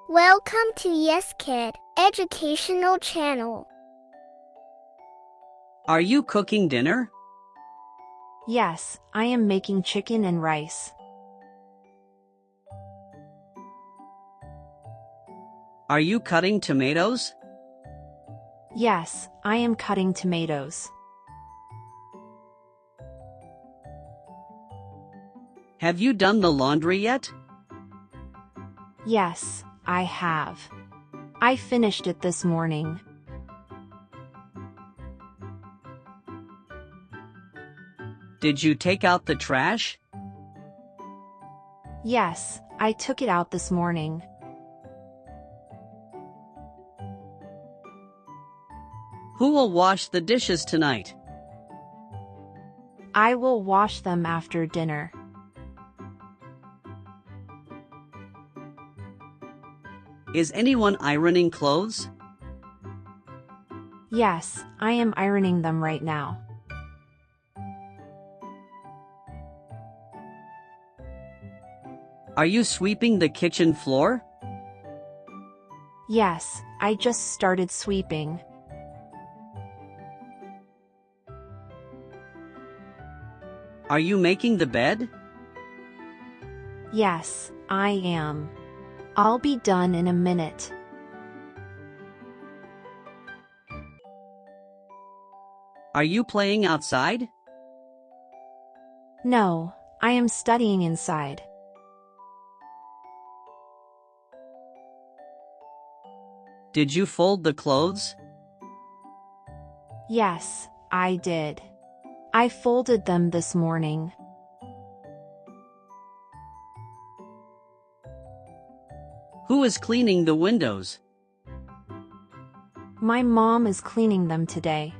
Welcome to Yes Kid Educational Channel. Are you cooking dinner? Yes, I am making chicken and rice. Are you cutting tomatoes? Yes, I am cutting tomatoes. Have you done the laundry yet? Yes, I have. I finished it this morning. Did you take out the trash? Yes, I took it out this morning. Who will wash the dishes tonight? I will wash them after dinner. Is anyone ironing clothes? Yes, I am ironing them right now. Are you sweeping the kitchen floor? Yes, I just started sweeping. Are you making the bed? Yes, I am. I'll be done in a minute. Are you playing outside? No, I am studying inside. Did you fold the clothes? Yes, I did. I folded them this morning. Who is cleaning the windows? My mom is cleaning them today.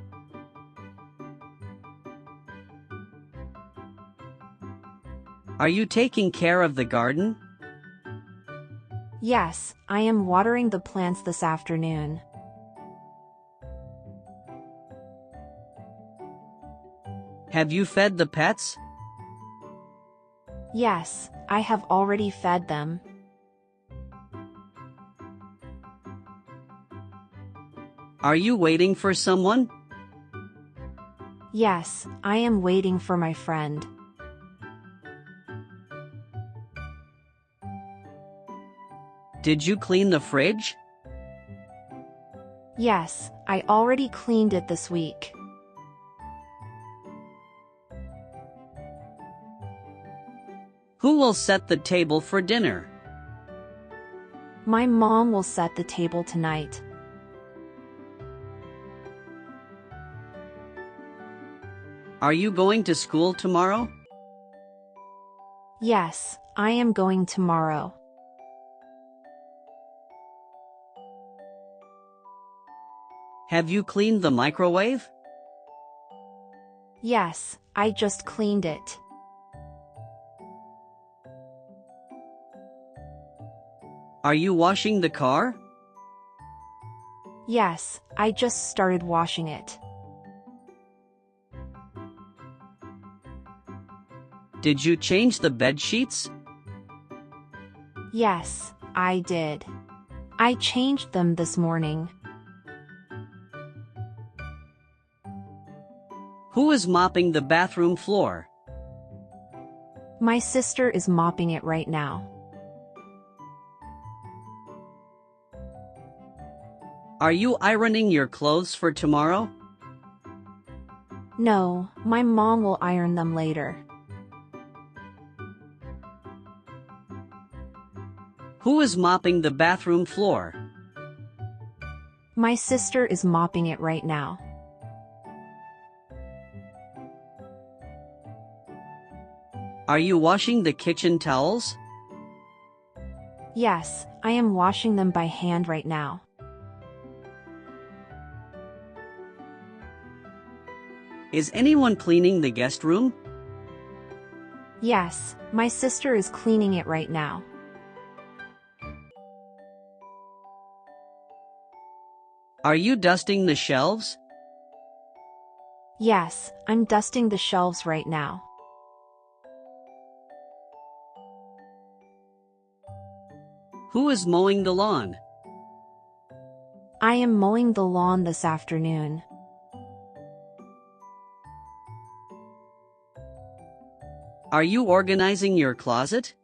Are you taking care of the garden? Yes, I am watering the plants this afternoon. Have you fed the pets? Yes, I have already fed them. Are you waiting for someone? Yes, I am waiting for my friend. Did you clean the fridge? Yes, I already cleaned it this week. Who will set the table for dinner? My mom will set the table tonight. Are you going to school tomorrow? Yes, I am going tomorrow. Have you cleaned the microwave? Yes, I just cleaned it. Are you washing the car? Yes, I just started washing it. Did you change the bed sheets? Yes, I did. I changed them this morning. Who is mopping the bathroom floor? My sister is mopping it right now. Are you ironing your clothes for tomorrow? No, my mom will iron them later. Who is mopping the bathroom floor? My sister is mopping it right now. Are you washing the kitchen towels? Yes, I am washing them by hand right now. Is anyone cleaning the guest room? Yes, my sister is cleaning it right now. Are you dusting the shelves? Yes, I'm dusting the shelves right now. Who is mowing the lawn? I am mowing the lawn this afternoon. Are you organizing your closet?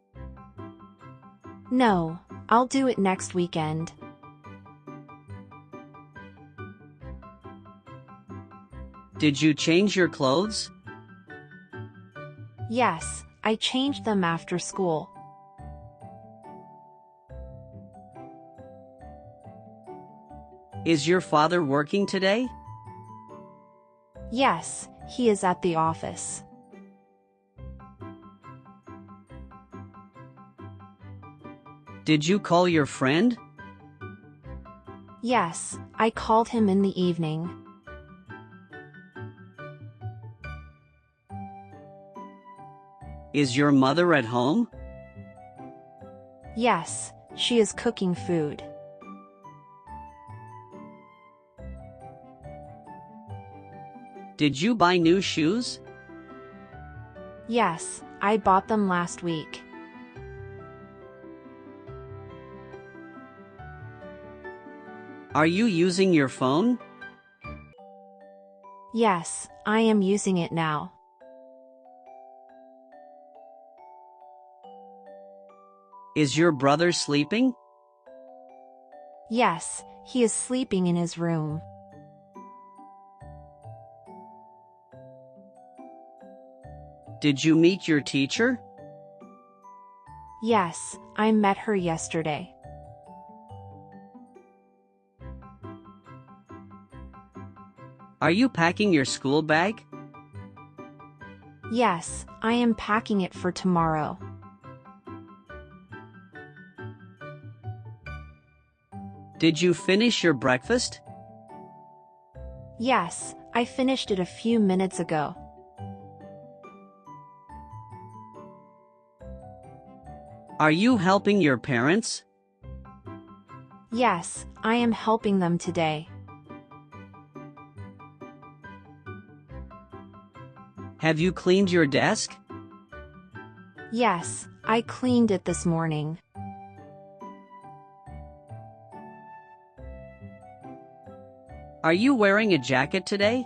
No, I'll do it next weekend. Did you change your clothes? Yes, I changed them after school. Is your father working today? Yes, he is at the office. Did you call your friend? Yes, I called him in the evening. Is your mother at home? Yes, she is cooking food. Did you buy new shoes? Yes, I bought them last week. Are you using your phone? Yes, I am using it now. Is your brother sleeping? Yes, he is sleeping in his room. Did you meet your teacher? Yes, I met her yesterday. Are you packing your school bag? Yes, I am packing it for tomorrow. Did you finish your breakfast? Yes, I finished it a few minutes ago. Are you helping your parents? Yes, I am helping them today. Have you cleaned your desk? Yes, I cleaned it this morning. Are you wearing a jacket today?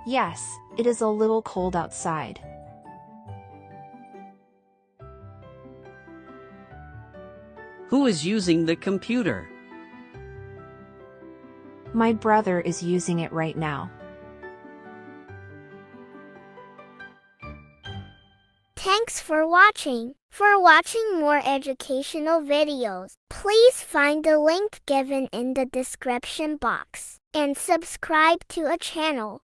Yes, it is a little cold outside. Who is using the computer? My brother is using it right now. Thanks for watching. For watching more educational videos, please find the link given in the description box and subscribe to a channel.